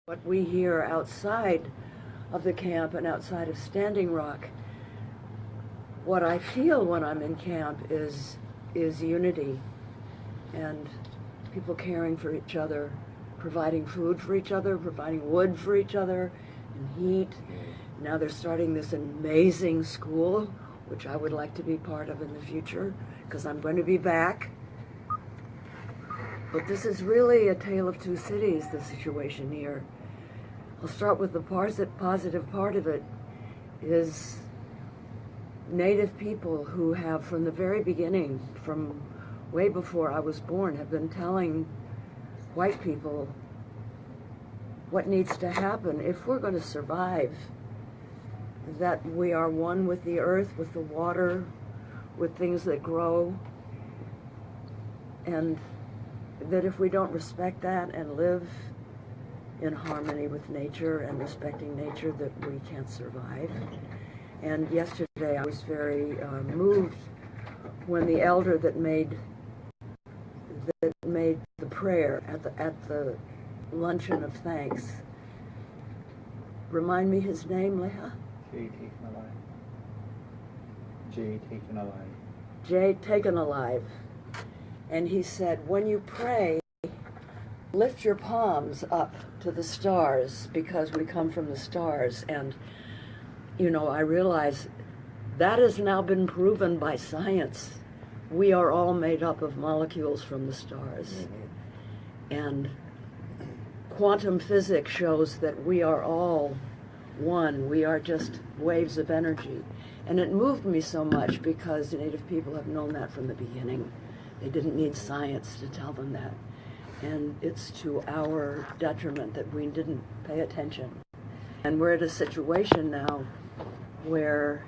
What we hear outside of the camp and outside of Standing Rock, what I feel when I'm in camp is unity and people caring for each other, providing food for each other, providing wood for each other, and heat. Now they're starting this amazing school, which I would like to be part of in the future, because I'm going to be back. But this is really a tale of two cities, the situation here. I'll start with the positive part of it is Native people who have, from the very beginning, from way before I was born, have been telling white people what needs to happen if we're going to survive, that we are one with the earth, with the water, with things that grow, and that if we don't respect that and live in harmony with nature and respecting nature, that we can't survive. And yesterday I was very moved when the elder that made the prayer at the luncheon of thanks. Remind me his name, Leah? Jay Taken Alive. Jay Taken Alive. And he said, when you pray, lift your palms up to the stars, because we come from the stars. And, you know, I realize that has now been proven by science. We are all made up of molecules from the stars. And quantum physics shows that we are all one. We are just waves of energy. And it moved me so much because Native people have known that from the beginning. They didn't need science to tell them that. And it's to our detriment that we didn't pay attention. And we're at a situation now where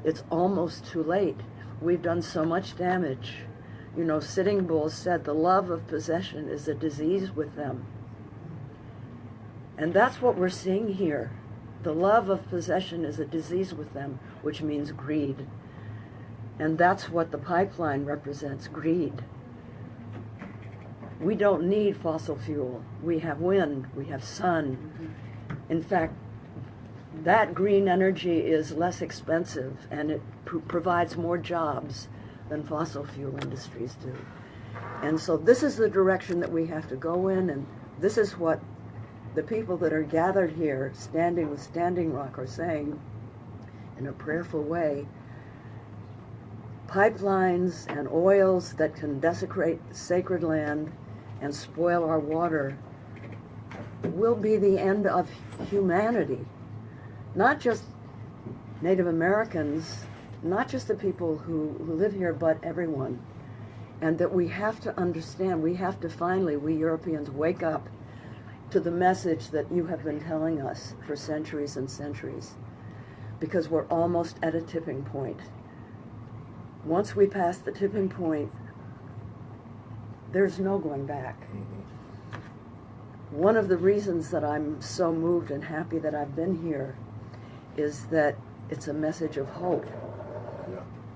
it's almost too late. We've done so much damage. You know, Sitting Bull said the love of possession is a disease with them. And that's what we're seeing here. The love of possession is a disease with them, which means greed. And that's what the pipeline represents, greed. We don't need fossil fuel. We have wind, we have sun. In fact, that green energy is less expensive and it provides more jobs than fossil fuel industries do. And so this is the direction that we have to go in, and this is what the people that are gathered here, standing with Standing Rock, are saying in a prayerful way. Pipelines and oils that can desecrate sacred land and spoil our water will be the end of humanity. Not just Native Americans, not just the people who live here, but everyone. And that we have to understand, we have to finally, we Europeans, wake up to the message that you have been telling us for centuries and centuries, because we're almost at a tipping point. Once we pass the tipping point, there's no going back. One of the reasons that I'm so moved and happy that I've been here is that it's a message of hope,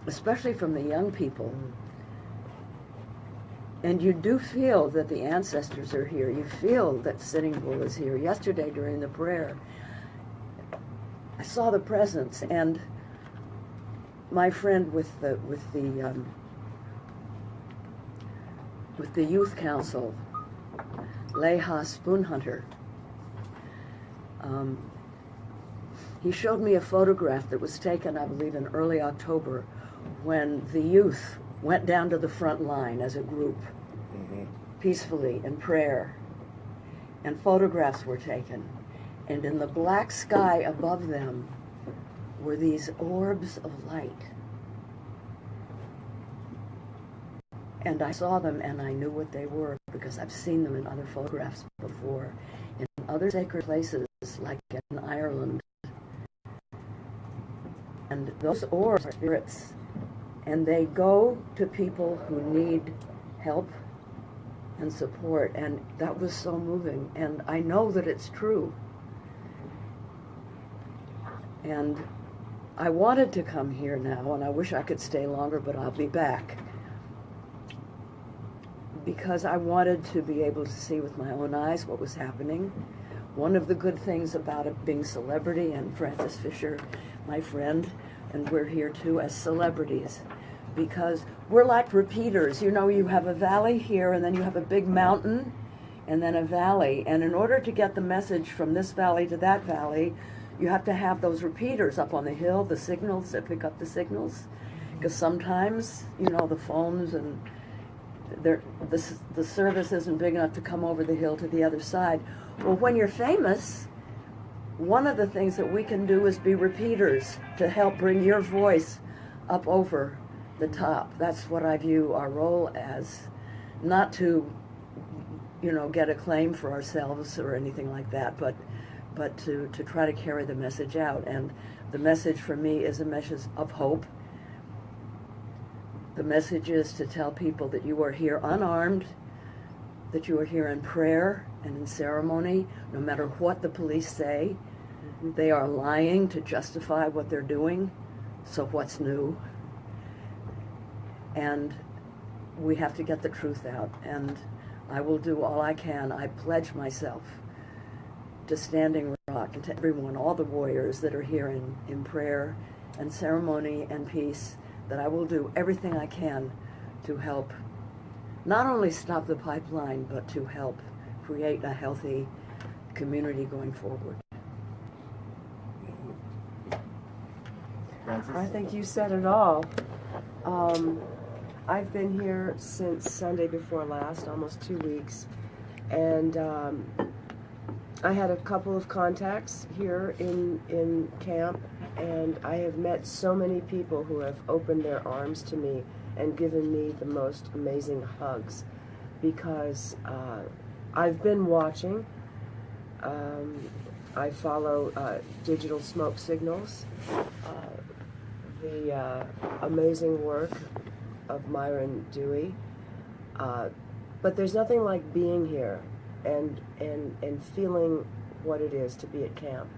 especially from the young people. And you do feel that the ancestors are here. You feel that Sitting Bull is here. Yesterday during the prayer, I saw the presence, and my friend with the youth council, Leha Spoonhunter, he showed me a photograph that was taken, I believe, in early October, when the youth went down to the front line as a group, peacefully in prayer, and photographs were taken. And in the black sky above them were these orbs of light. And I saw them and I knew what they were because I've seen them in other photographs before, in other sacred places like in Ireland. And those orbs are spirits, and they go to people who need help and support, and that was so moving, and I know that it's true. And I wanted to come here now, and I wish I could stay longer, but I'll be back, because I wanted to be able to see with my own eyes what was happening, one of the good things about it being celebrity, and Francis Fisher, my friend, and we're here too as celebrities, because we're like repeaters. You know, you have a valley here, and then you have a big mountain, and then a valley. And in order to get the message from this valley to that valley, you have to have those repeaters up on the hill, the signals that pick up the signals. Because sometimes, you know, the phones and the service isn't big enough to come over the hill to the other side. Well, when you're famous, one of the things that we can do is be repeaters to help bring your voice up over the top. That's what I view our role as. Not to, you know, get acclaim for ourselves or anything like that, but to try to carry the message out. And the message for me is a message of hope. The message is to tell people that you are here unarmed, that you are here in prayer and in ceremony, no matter what the police say. They are lying to justify what they're doing, so what's new? And we have to get the truth out, and I will do all I can. I pledge myself to Standing Rock and to everyone, all the warriors that are here in prayer and ceremony and peace, that I will do everything I can to help not only stop the pipeline, but to help create a healthy community going forward. Francis? I think you said it all. I've been here since Sunday before last, almost 2 weeks, and I had a couple of contacts here in camp, and I have met so many people who have opened their arms to me and given me the most amazing hugs, because I've been watching. I follow Digital Smoke Signals, the amazing work of Myron Dewey, but there's nothing like being here and feeling what it is to be at camp.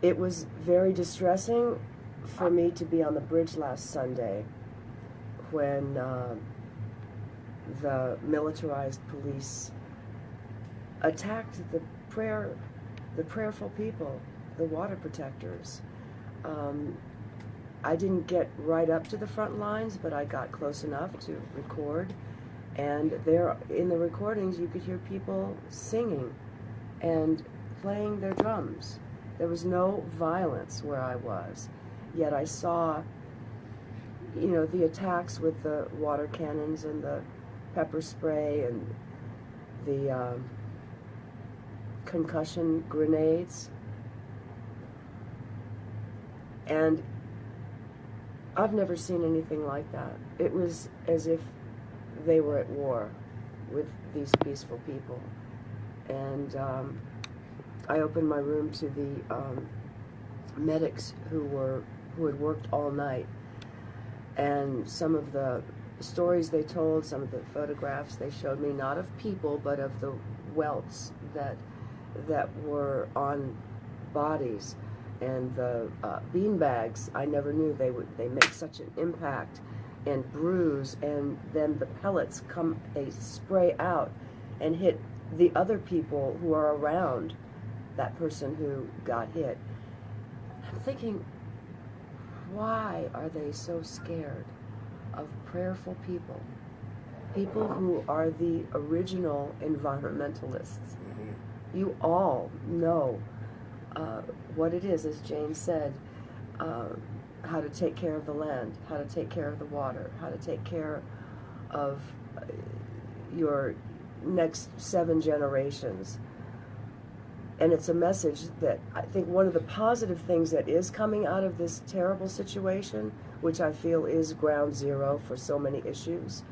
It was very distressing for me to be on the bridge last Sunday when the militarized police attacked the prayerful people, the water protectors. I didn't get right up to the front lines, but I got close enough to record, and there in the recordings you could hear people singing and playing their drums. There was no violence where I was, yet I saw, you know, the attacks with the water cannons and the pepper spray and the concussion grenades. And I've never seen anything like that. It was as if they were at war with these peaceful people. And I opened my room to the medics who had worked all night, and some of the stories they told, some of the photographs they showed me, not of people, but of the welts that were on bodies, and the bean bags. I never knew they make such an impact and bruise, and then the pellets they spray out and hit the other people who are around that person who got hit. I'm thinking, why are they so scared of prayerful people? People who are the original environmentalists. You all know what it is, as Jane said, how to take care of the land, how to take care of the water, how to take care of your next 7 generations. And it's a message that I think one of the positive things that is coming out of this terrible situation, which I feel is ground zero for so many issues,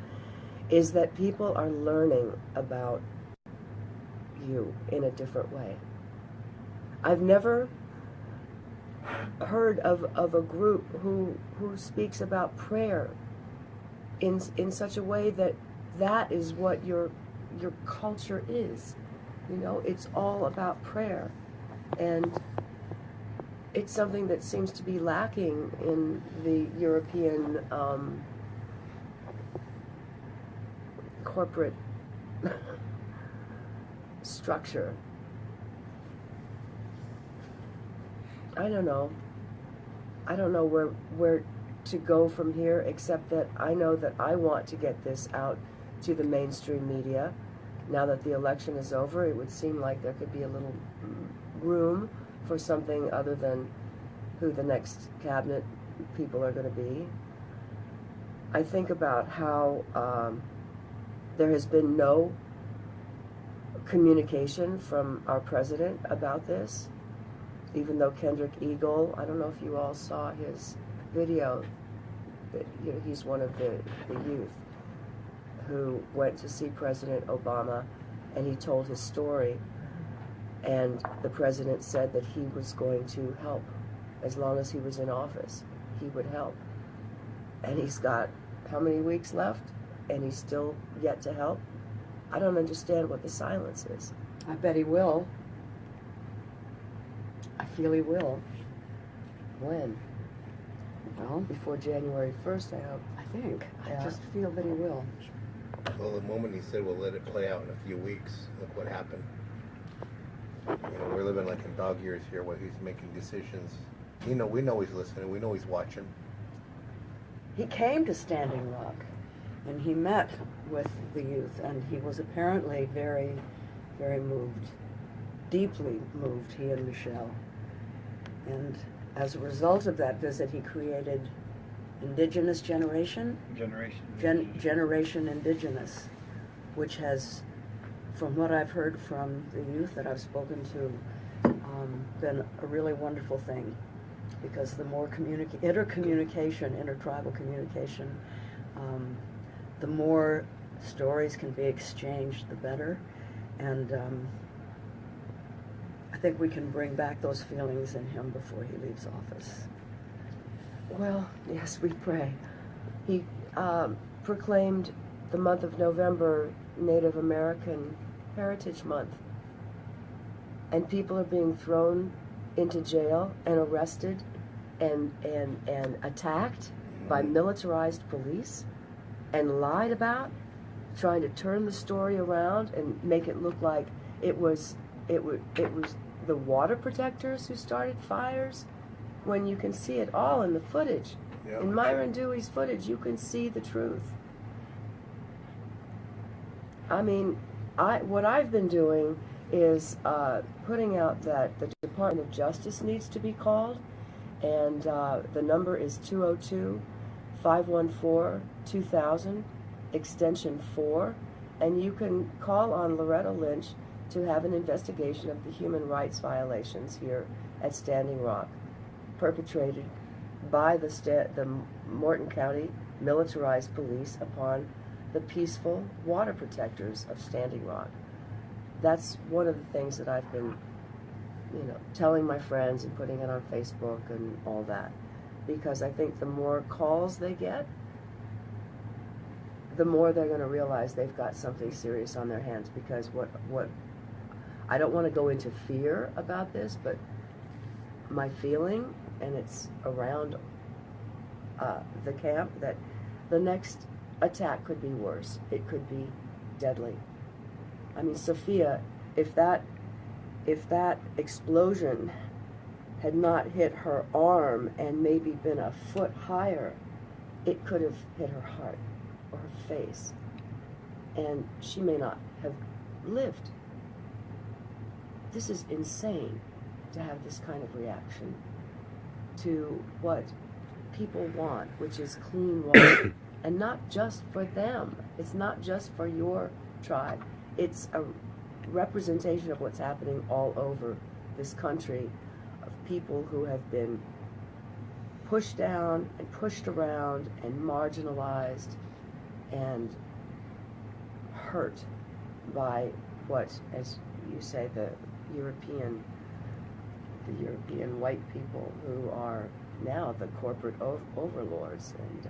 is that people are learning about you in a different way. I've never heard of a group who speaks about prayer in such a way that is what your culture is. You know, it's all about prayer, and it's something that seems to be lacking in the European corporate structure. I don't know. I don't know where to go from here, except that I know that I want to get this out to the mainstream media. Now that the election is over, it would seem like there could be a little room for something other than who the next cabinet people are going to be. I think about how there has been no communication from our president about this, even though Kendrick Eagle, I don't know if you all saw his video, but, you know, he's one of the youth who went to see President Obama, and he told his story, and the president said that he was going to help as long as he was in office. He would help. And he's got how many weeks left, and he's still yet to help? I don't understand what the silence is. I bet he will. I feel he will. When? Well, Before January 1st, I hope. I think. Yeah. I just feel that he will. Well, the moment he said we'll let it play out in a few weeks, look what happened. You know, we're living like in dog years here where he's making decisions. You know, we know he's listening. We know he's watching. He came to Standing Rock, and he met with the youth, and he was apparently very, very moved, deeply moved, he and Michelle. And as a result of that visit, he created Indigenous Generation? Generation Indigenous, which has, from what I've heard from the youth that I've spoken to, been a really wonderful thing. Because the more intercommunication, intertribal communication, the more stories can be exchanged, the better. And I think we can bring back those feelings in him before he leaves office. Well, yes, we pray. He proclaimed the month of November Native American Heritage Month. And people are being thrown into jail and arrested and attacked by militarized police and lied about, trying to turn the story around and make it look like it was the water protectors who started fires, when you can see it all in the footage. Yeah. In Myron Dewey's footage, you can see the truth. I mean, what I've been doing is putting out that the Department of Justice needs to be called, and the number is 202-514-2000, extension 4, and you can call on Loretta Lynch to have an investigation of the human rights violations here at Standing Rock, perpetrated by the Morton County militarized police upon the peaceful water protectors of Standing Rock. That's one of the things that I've been, you know, telling my friends and putting it on Facebook and all that, because I think the more calls they get, the more they're going to realize they've got something serious on their hands. Because what I don't want to go into fear about this, but my feeling, and it's around the camp, that the next attack could be worse. It could be deadly. I mean, Sophia, if that explosion had not hit her arm and maybe been a foot higher, it could have hit her heart or her face, and she may not have lived. This is insane to have this kind of reaction to what people want, which is clean water. And not just for them. It's not just for your tribe. It's a representation of what's happening all over this country, of people who have been pushed down and pushed around and marginalized and hurt by what, as you say, the European white people who are now the corporate overlords. And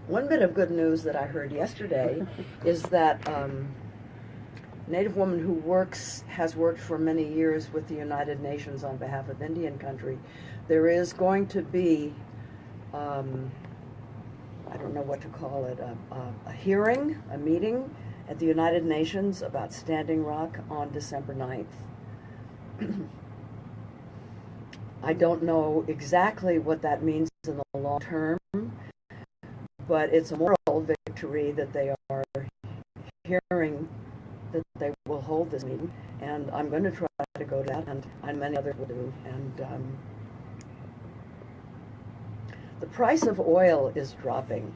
one bit of good news that I heard yesterday is that Native woman who has worked for many years with the United Nations on behalf of Indian country, there is going to be I don't know what to call it, a hearing, a meeting at the United Nations about Standing Rock on December 9th. I don't know exactly what that means in the long term, but it's a moral victory that they are hearing that they will hold this meeting, and I'm going to try to go to that, and many others will do. And the price of oil is dropping.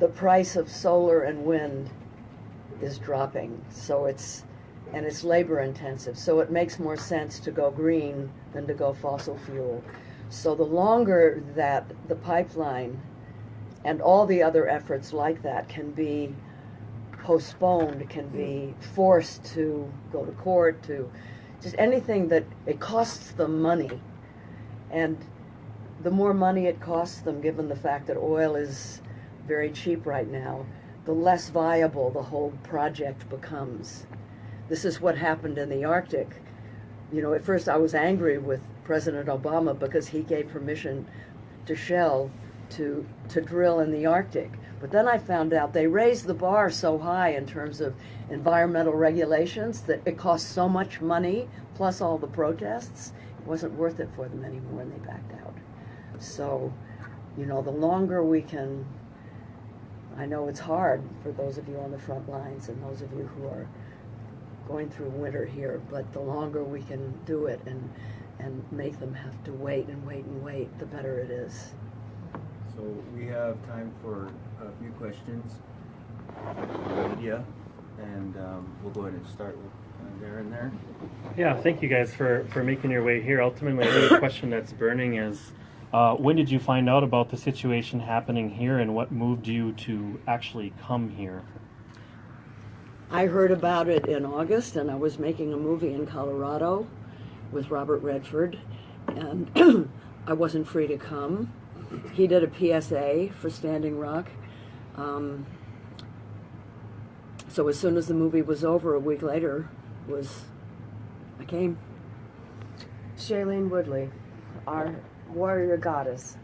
The price of solar and wind is dropping, so it's labor intensive, so it makes more sense to go green than to go fossil fuel. So the longer that the pipeline and all the other efforts like that can be postponed, can be forced to go to court, to just anything that it costs them money, and the more money it costs them, given the fact that oil is very cheap right now, the less viable the whole project becomes. This is what happened in the Arctic. You know, at first I was angry with President Obama because he gave permission to Shell to drill in the Arctic. But then I found out they raised the bar so high in terms of environmental regulations that it cost so much money, plus all the protests, it wasn't worth it for them anymore, and they backed out. So, you know, the longer we can, I know it's hard for those of you on the front lines and those of you who are going through winter here, but the longer we can do it and make them have to wait and wait and wait, the better it is. So we have time for a few questions from the media, and we'll go ahead and start with Darren there. Yeah, thank you guys for making your way here. Ultimately, the question that's burning is, when did you find out about the situation happening here, and what moved you to actually come here? I heard about it in August, and I was making a movie in Colorado with Robert Redford, and I wasn't free to come. He did a PSA for Standing Rock. So as soon as the movie was over, a week later, I came. Shailene Woodley, our warrior goddess.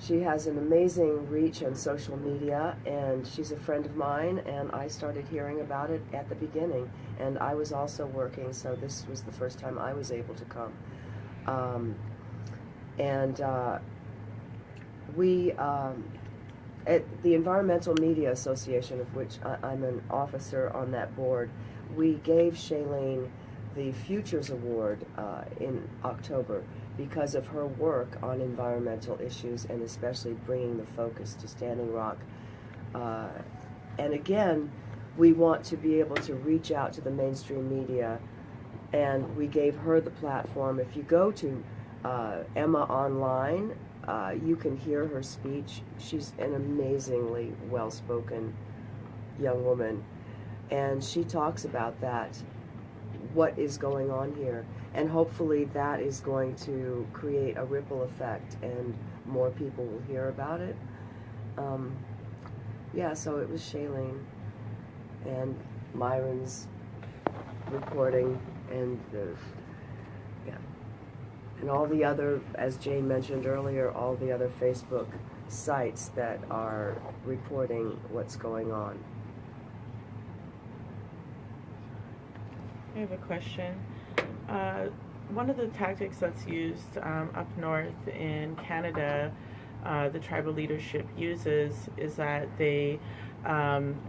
She has an amazing reach on social media, and she's a friend of mine, and I started hearing about it at the beginning. And I was also working, so this was the first time I was able to come. We, at the Environmental Media Association, of which I'm an officer on that board, we gave Shailene the Futures Award in October because of her work on environmental issues, and especially bringing the focus to Standing Rock. And again, we want to be able to reach out to the mainstream media, and we gave her the platform. If you go to Emma online, you can hear her speech. She's an amazingly well-spoken young woman, and she talks about that, what is going on here, and hopefully that is going to create a ripple effect and more people will hear about it. Yeah, so it was Shailene and Myron's reporting, and and all the other, as Jane mentioned earlier, all the other Facebook sites that are reporting what's going on. I have a question. One of the tactics that's used up north in Canada, the tribal leadership uses, is that they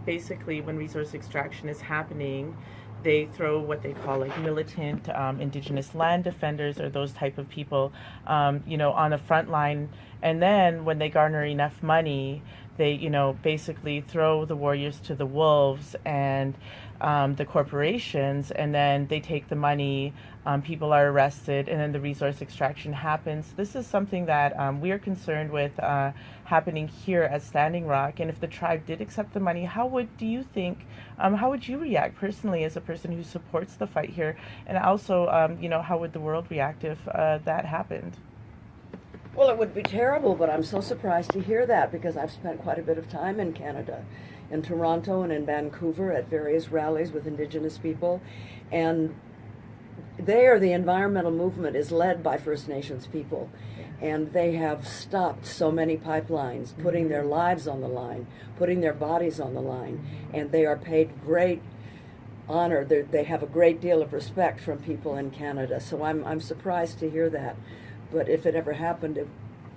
basically, when resource extraction is happening, they throw what they call like militant indigenous land defenders or those type of people, you know, on the front line. And then when they garner enough money, they, you know, basically throw the warriors to the wolves and the corporations, and then they take the money, people are arrested, and then the resource extraction happens. This is something that we are concerned with happening here at Standing Rock. And if the tribe did accept the money, how would you react personally as a person who supports the fight here? And also, you know, how would the world react if that happened? Well, it would be terrible, but I'm so surprised to hear that because I've spent quite a bit of time in Canada, in Toronto and in Vancouver at various rallies with Indigenous people. And there, the environmental movement is led by First Nations people. and they have stopped so many pipelines, putting their lives on the line, putting their bodies on the line, and they are paid great honor. They have a great deal of respect from people in Canada. So I'm surprised to hear that. But if it ever happened,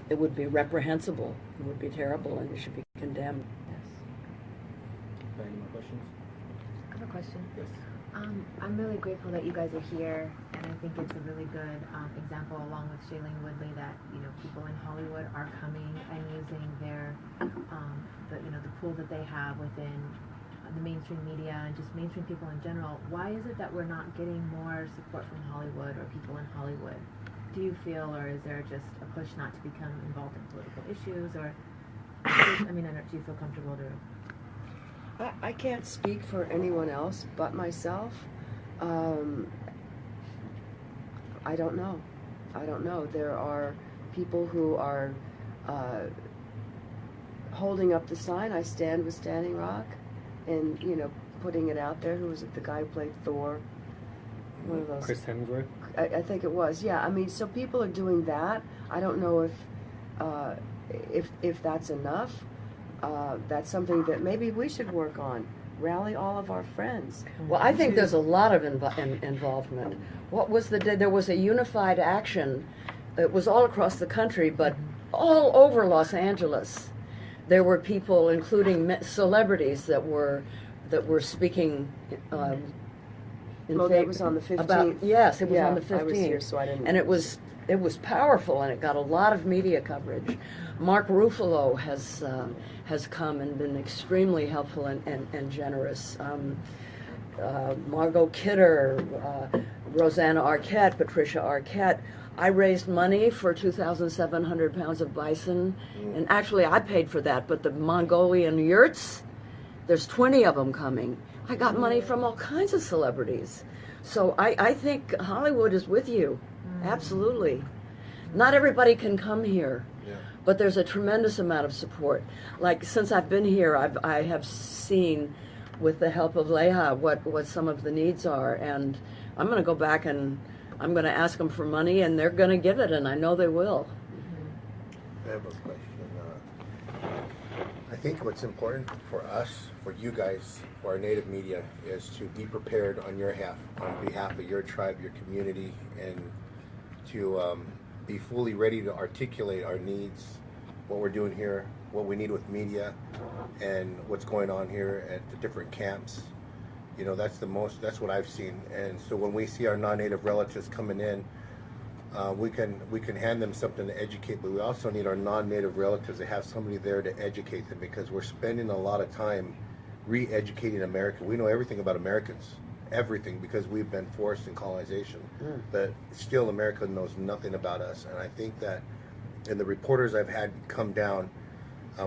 it would be reprehensible. It would be terrible, and it should be condemned. Any more questions? I have a question. Yes. I'm really grateful that you guys are here, and I think it's a really good example, along with Shailene Woodley, that people in Hollywood are coming and using their the pool that they have within the mainstream media and just mainstream people in general. Why is it that we're not getting more support from Hollywood or people in Hollywood? Do you feel, or is there just a push not to become involved in political issues, or I mean, do you feel comfortable to? I can't speak for anyone else but myself. I don't know. There are people who are holding up the sign, "I stand with Standing Rock," and putting it out there. Who was it? The guy who played Thor. One of those. Chris Hemsworth. I think it was. Yeah. I mean, so people are doing that. I don't know if that's enough. That's something that maybe we should work on. Rally all of our friends. Well, I think there's a lot of involvement. What was the day? There was a unified action. It was all across the country, but all over Los Angeles. There were people, including celebrities, that were speaking. That was on the 15th. Yes, it was on the 15th. I was here, so I didn't. And it was powerful, and it got a lot of media coverage. Mark Ruffalo has come and been extremely helpful and generous. Margot Kidder, Rosanna Arquette, Patricia Arquette. I raised money for 2,700 pounds of bison, and actually I paid for that, but the Mongolian yurts, there's 20 of them coming. I got money from all kinds of celebrities. So I think Hollywood is with you. Absolutely. Not everybody can come here, but there's a tremendous amount of support. Like, since I've been here, I have seen, with the help of Leah, what some of the needs are, and I'm going to go back and I'm going to ask them for money, and they're going to give it, and I know they will. I have a question. I think what's important for us, for you guys, for our native media, is to be prepared on behalf of your tribe, your community, and to be fully ready to articulate our needs, what we're doing here, what we need with media, and what's going on here at the different camps. That's what I've seen. And so when we see our non-native relatives coming in, we can hand them something to educate, but we also need our non-native relatives to have somebody there to educate them, because we're spending a lot of time re-educating America. We know everything about Americans, everything, because we've been forced in colonization, but still America knows nothing about us. And I think that in the reporters I've had come down,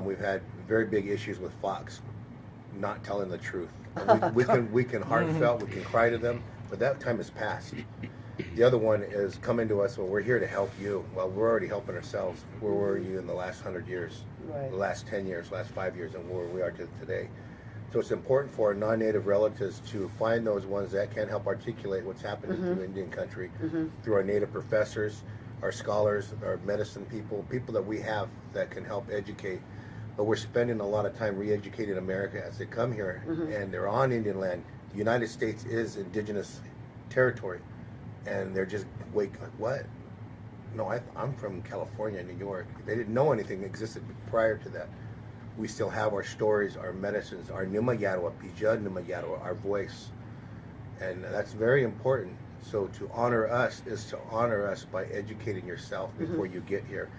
we've had very big issues with Fox not telling the truth. We can heartfelt, we can cry to them, but that time has passed. The other one is coming to us, well, we're here to help you. Well, we're already helping ourselves. Where were you in the last 100 years, Right. the last 10 years, last 5 years, and where we are today? So it's important for our non-native relatives to find those ones that can help articulate what's happening to Indian country through our native professors, our scholars, our medicine people that we have that can help educate. But we're spending a lot of time re-educating America as they come here, and they're on Indian land. The United States is indigenous territory, and they're just like, what? No, I'm from California, New York. They didn't know anything existed prior to that. We still have our stories, our medicines, our Numa Yadwa, Pija Numa Yadwa, our voice. And that's very important. So to honor us is to honor us by educating yourself before you get here.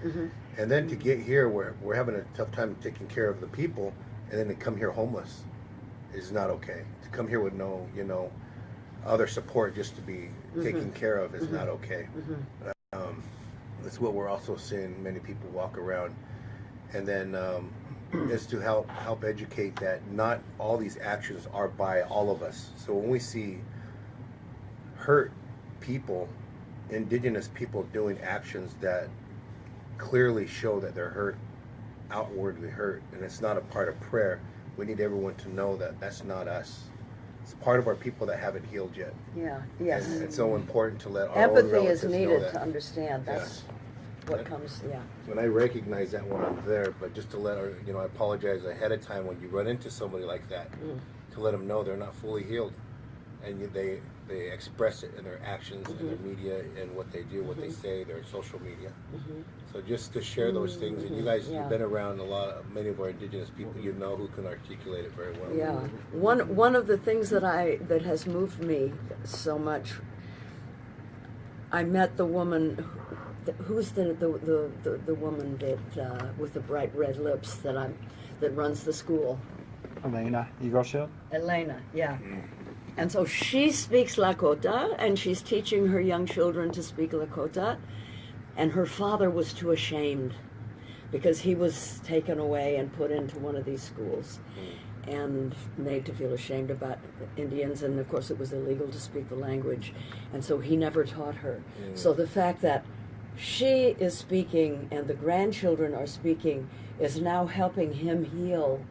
And then to get here, we're having a tough time taking care of the people, and then to come here homeless is not okay. To come here with no, other support just to be taken care of is not okay. That's what we're also seeing many people walk around. And then is to help educate that not all these actions are by all of us. So when we see hurt people, indigenous people doing actions that clearly show that they're hurt, outwardly hurt, and it's not a part of prayer, we need everyone to know that that's not us. It's part of our people that haven't healed yet. Yeah, yes. And it's so important to let our own Empathy relatives is know needed that. to understand. That's what comes, yeah. And I recognize that when I'm there, but just to let her, I apologize ahead of time when you run into somebody like that, to let them know they're not fully healed, and they express it in their actions, in their media, and what they do, what they say, their social media. So just to share those things, and you guys, you've been around many of our indigenous people, who can articulate it very well. Yeah, one of the things that has moved me so much. I met the woman. Who's the woman that with the bright red lips that runs the school? Elena, Eagle Shield? Elena, yeah. And so she speaks Lakota, and she's teaching her young children to speak Lakota, and her father was too ashamed because he was taken away and put into one of these schools and made to feel ashamed about Indians, and of course it was illegal to speak the language, and so he never taught her. So the fact that she is speaking and the grandchildren are speaking is now helping him heal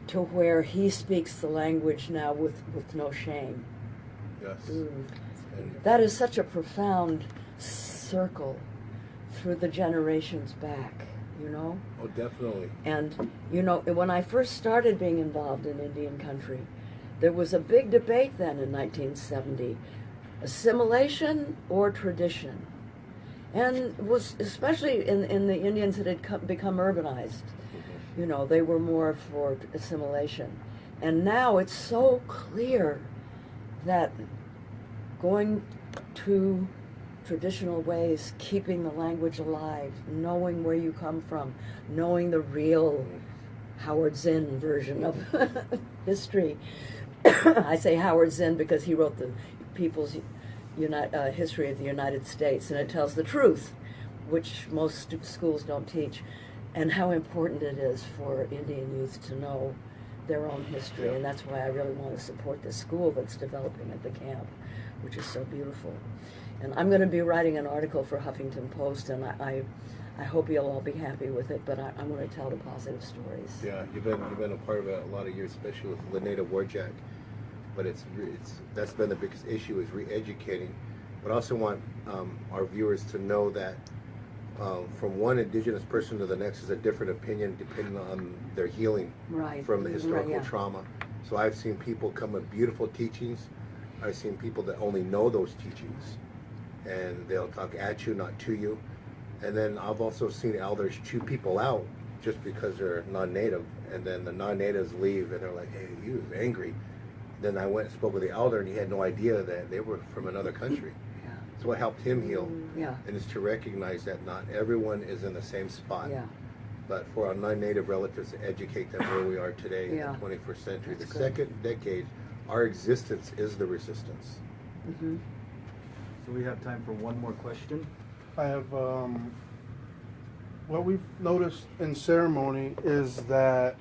to where he speaks the language now with no shame. Yes. That is such a profound circle through the generations back, Oh, definitely. And, when I first started being involved in Indian country, there was a big debate then in 1970, assimilation or tradition. And it was especially in the Indians that had become urbanized. They were more for assimilation. And now it's so clear that going to traditional ways, keeping the language alive, knowing where you come from, knowing the real Howard Zinn version of history. I say Howard Zinn because he wrote the People's History of the United States, and it tells the truth, which most schools don't teach, and how important it is for Indian youth to know their own history. And that's why I really want to support this school that's developing at the camp, which is so beautiful. And I'm going to be writing an article for Huffington Post, and I hope you'll all be happy with it, but I'm going to tell the positive stories. Yeah, you've been a part of it a lot of years, especially with Lenata Warjack. But that's been the biggest issue, is re-educating. But I also want our viewers to know that from one indigenous person to the next is a different opinion depending on their healing from the historical trauma. So I've seen people come with beautiful teachings. I've seen people that only know those teachings, and they'll talk at you, not to you. And then I've also seen elders chew people out just because they're non-native, and then the non-natives leave and they're like, hey, he was angry. Then I went and spoke with the elder, and he had no idea that they were from another country. So what helped him heal, and is to recognize that not everyone is in the same spot. But for our non-native relatives, to educate them where we are today in the 21st century. The second decade, our existence is the resistance. So we have time for one more question. I have, what we've noticed in ceremony is that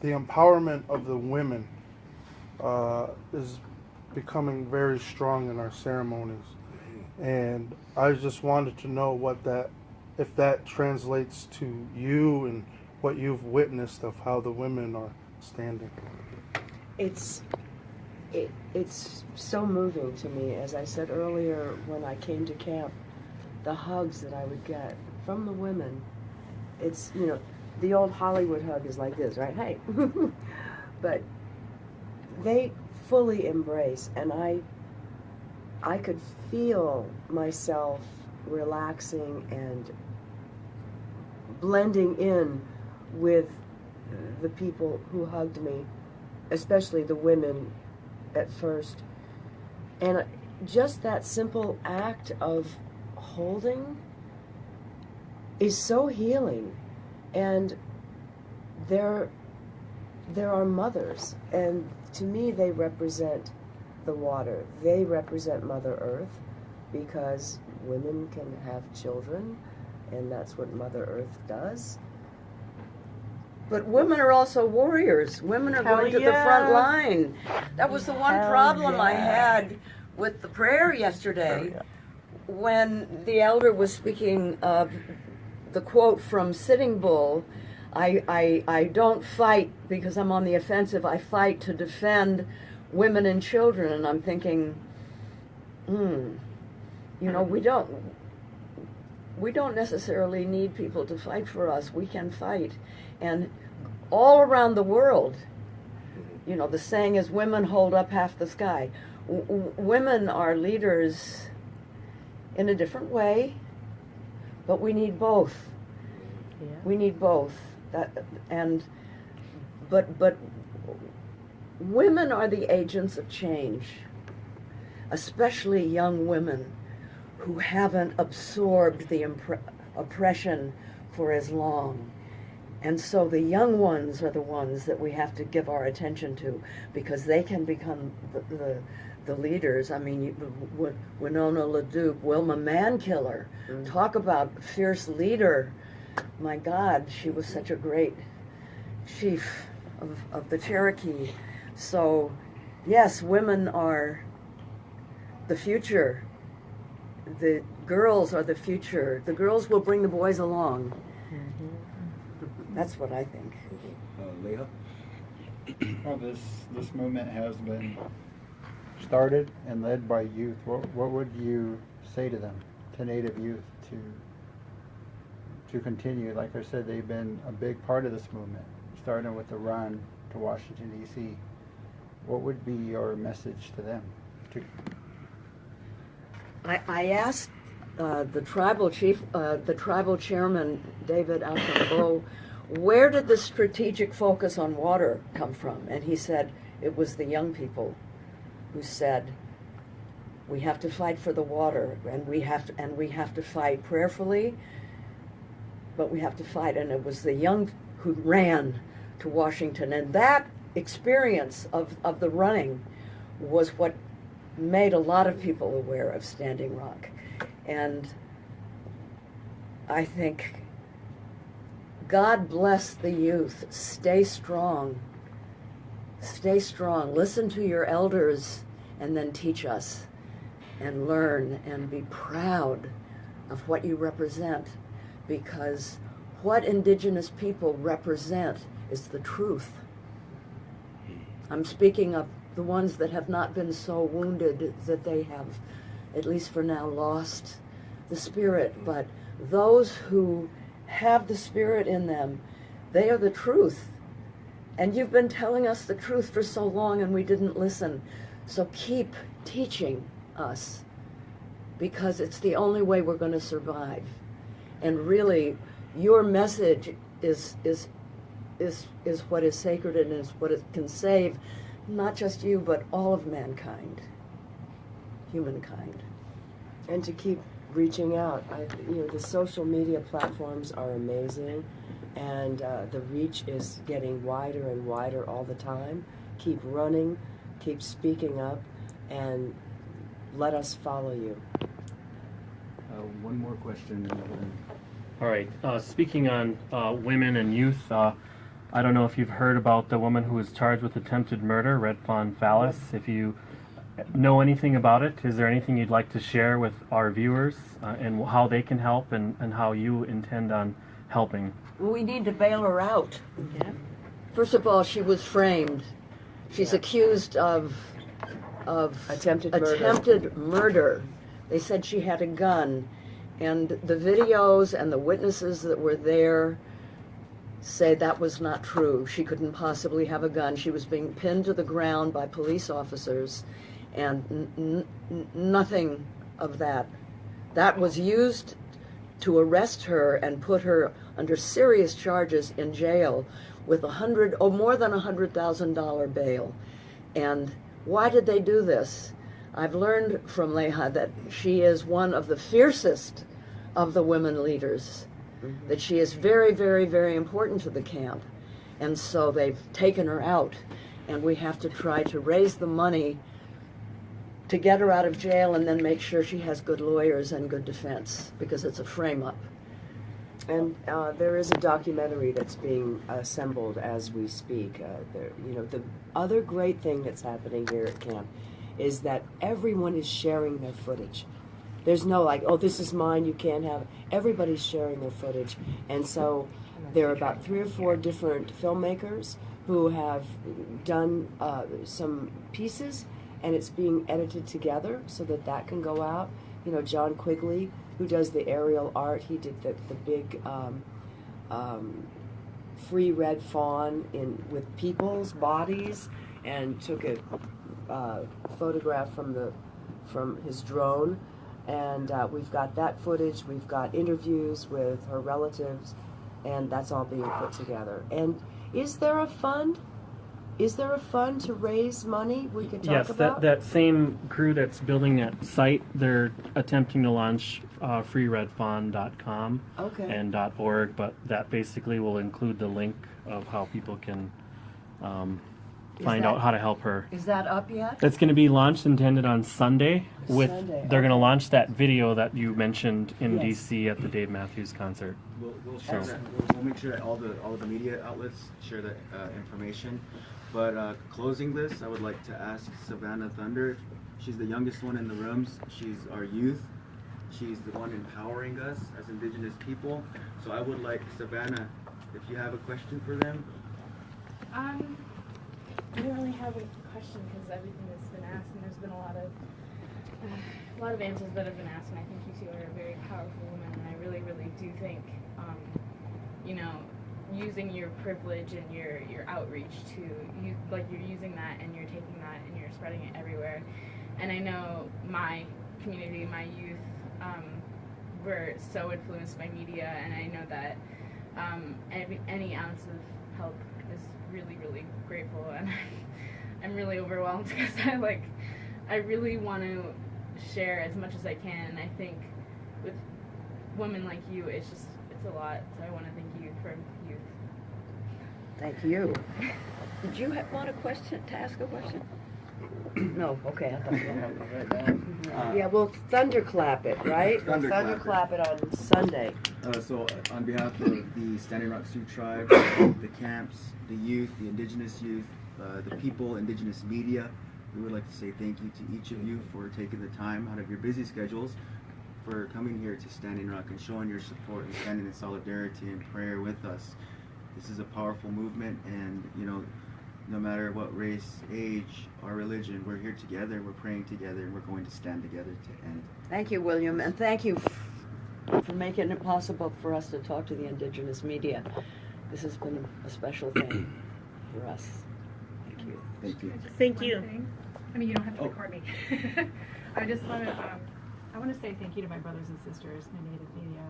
the empowerment of the women is becoming very strong in our ceremonies. And I just wanted to know if that translates to you and what you've witnessed of how the women are standing. It's so moving to me. As I said earlier, when I came to camp, the hugs that I would get from the women, it's, the old Hollywood hug is like this, right? Hey. But they fully embrace, and I could feel myself relaxing and blending in with the people who hugged me, especially the women at first. And just that simple act of holding is so healing. And there are mothers, and to me they represent the water. They represent Mother Earth, because women can have children, and that's what Mother Earth does. But women are also warriors. Women are going to the front line. That was the one problem I had with the prayer yesterday, when the elder was speaking of the quote from Sitting Bull, I don't fight because I'm on the offensive, I fight to defend women and children. And I'm thinking, we don't necessarily need people to fight for us. We can fight. And all around the world, you know, the saying is women hold up half the sky. Women are leaders in a different way, but we need both. Yeah. We need both. But women are the agents of change, especially young women who haven't absorbed the oppression for as long. And so the young ones are the ones that we have to give our attention to, because they can become the leaders. I mean, Winona LaDuke, Wilma Mankiller, talk about fierce leader. My God, she was such a great chief of the Cherokee. So, yes, women are the future. The girls are the future. The girls will bring the boys along. That's what I think. Leah? Well, this movement has been started and led by youth. What would you say to them, to Native youth, to continue? Like I said, they've been a big part of this movement, starting with the run to Washington, D.C. What would be your message to them? I asked the tribal chief, the tribal chairman, David Alcambo, where did the strategic focus on water come from? And he said it was the young people who said, we have to fight for the water, and we have to fight prayerfully, but we have to fight. And it was the young who ran to Washington, and that experience of the running was what made a lot of people aware of Standing Rock. And I think God bless the youth. Stay strong. Stay strong. Listen to your elders and then teach us and learn and be proud of what you represent, because what Indigenous people represent is the truth. I'm speaking of the ones that have not been so wounded that they have, at least for now, lost the spirit. But those who have the spirit in them, they are the truth. And you've been telling us the truth for so long and we didn't listen. So keep teaching us, because it's the only way we're going to survive. And really, your message is what is sacred, and is what it can save not just you, but all of mankind, humankind. And to keep reaching out. The social media platforms are amazing, and the reach is getting wider and wider all the time. Keep running, keep speaking up, and let us follow you. One more question. All right. Speaking on women and youth, I don't know if you've heard about the woman who was charged with attempted murder, Red Fawn Fallis. If you know anything about it, is there anything you'd like to share with our viewers and how they can help and how you intend on helping? We need to bail her out. Yeah. First of all, she was framed. She's accused of attempted murder. They said she had a gun, and the videos and the witnesses that were there say that was not true. She couldn't possibly have a gun. She was being pinned to the ground by police officers, and nothing of that. That was used to arrest her and put her under serious charges in jail with more than $100,000 bail. And why did they do this? I've learned from Leha that she is one of the fiercest of the women leaders, that she is very, very, very important to the camp. And so they've taken her out, and we have to try to raise the money to get her out of jail and then make sure she has good lawyers and good defense, because it's a frame-up. And there is a documentary that's being assembled as we speak. The other great thing that's happening here at camp is that everyone is sharing their footage. There's no oh, this is mine, you can't have it. Everybody's sharing their footage. And so there are about 3 or 4 different filmmakers who have done some pieces, and it's being edited together so that can go out. you know, John Quigley, who does the aerial art. He did the big free red fawn with people's bodies, and took a photograph from his drone. And we've got that footage. We've got interviews with her relatives, and that's all being put together. And is there a fund? Is there a fund to raise money we could talk about? Yes, that same crew that's building that site, they're attempting to launch freeredfawn.com and .org, but that basically will include the link of how people can find out how to help her. Is that up yet? It's going to be launched intended on Sunday. They're going to launch that video that you mentioned in DC at the Dave Matthews concert. We'll share that. We'll make sure that all the media outlets share that information. But closing this, I would like to ask Savannah Thunder. She's the youngest one in the rooms. She's our youth. She's the one empowering us as Indigenous people. So I would like Savannah, if you have a question for them. I don't really have a question because everything that's been asked, and there's been a lot of answers that have been asked, and I think you two are a very powerful woman, and I really, really do think, you know, using your privilege and your outreach to use, like you're using that and you're taking that and you're spreading it everywhere. And I know my community, my youth, we're so influenced by media, and I know that any ounce of help is really, really grateful, and I'm really overwhelmed because I really want to share as much as I can. And I think with women like you, it's a lot. So I want to thank you for youth. Thank you. Did you want a question, to ask a question? No, okay, I thought you had. Yeah, we'll thunderclap it, right? We'll thunderclap it on Sunday. So on behalf of the Standing Rock Sioux Tribe, the camps, the youth, the Indigenous youth, the people, Indigenous media, we would like to say thank you to each of you for taking the time out of your busy schedules for coming here to Standing Rock and showing your support and standing in solidarity and prayer with us. This is a powerful movement, and you know, no matter what race, age, or religion, we're here together, we're praying together, and we're going to stand together to end. Thank you, William, and thank you for making it possible for us to talk to the Indigenous media. This has been a special thing for us. Thank you. Thank you. Thank you. I mean, you don't have to record me. I just want to, I want to say thank you to my brothers and sisters, my Native media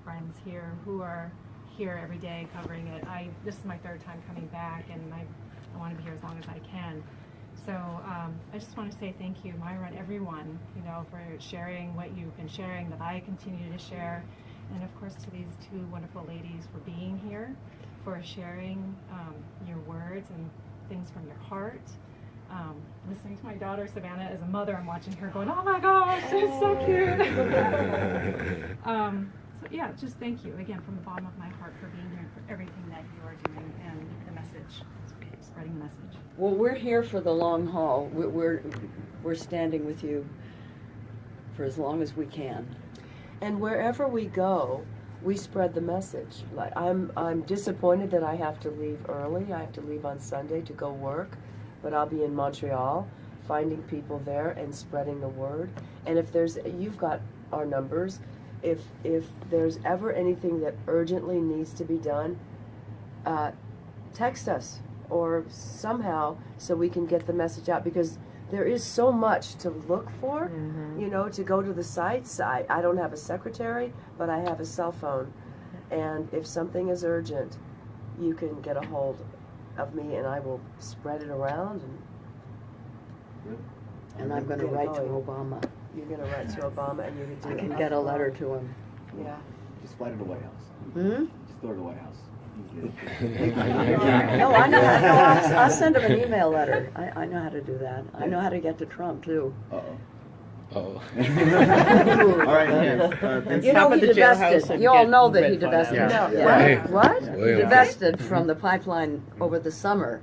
friends here who are here every day covering it. This is my third time coming back, and I want to be here as long as I can. So I just want to say thank you, Myra, and everyone, you know, for sharing what you've been sharing, that I continue to share, and of course to these two wonderful ladies for being here, for sharing your words and things from your heart. Listening to my daughter Savannah as a mother, I'm watching her going, oh my gosh, it's so cute. So yeah, just thank you again from the bottom of my heart for being here and for everything that you are doing and the message, spreading the message. Well, we're here for the long haul. We're standing with you for as long as we can. And wherever we go, we spread the message. Like I'm disappointed that I have to leave early. I have to leave on Sunday to go work, but I'll be in Montreal, finding people there and spreading the word. And if you've got our numbers. If there's ever anything that urgently needs to be done, text us or somehow so we can get the message out, because there is so much to look for, you know, to go to the sites. I don't have a secretary, but I have a cell phone. And if something is urgent, you can get a hold of me and I will spread it around. And I'm going to write to Obama. You're going to write to Obama, and you can do I can get a letter to him. Yeah. Just fly to the White House. Hmm? Just go to the White House. No, I know. I'll send him an email letter. I know how to do that. I know how to get to Trump, too. Uh-oh. All right, yes. You know he divested. You all know that he divested. Yeah. No. Yeah. What? Yeah. He divested from the pipeline over the summer.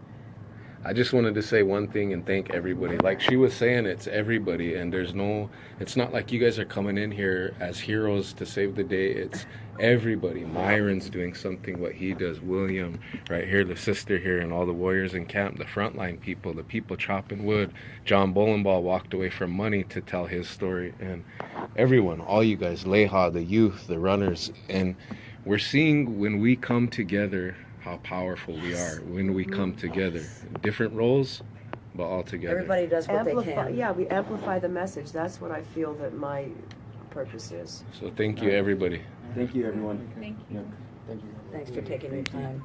I just wanted to say one thing and thank everybody. Like she was saying, it's everybody, and it's not like you guys are coming in here as heroes to save the day. It's everybody. Myron's doing something, what he does. William, right here, the sister here, and all the warriors in camp, the frontline people, the people chopping wood. John Bolenball walked away from money to tell his story, and everyone, all you guys, Leha, the youth, the runners, and we're seeing when we come together how powerful we are when we come together. Different roles, but all together. Everybody does what they can. Yeah, we amplify the message. That's what I feel that my purpose is. So thank you, everybody. Thank you, everyone. Thank you. Thank you. Thanks for taking your time.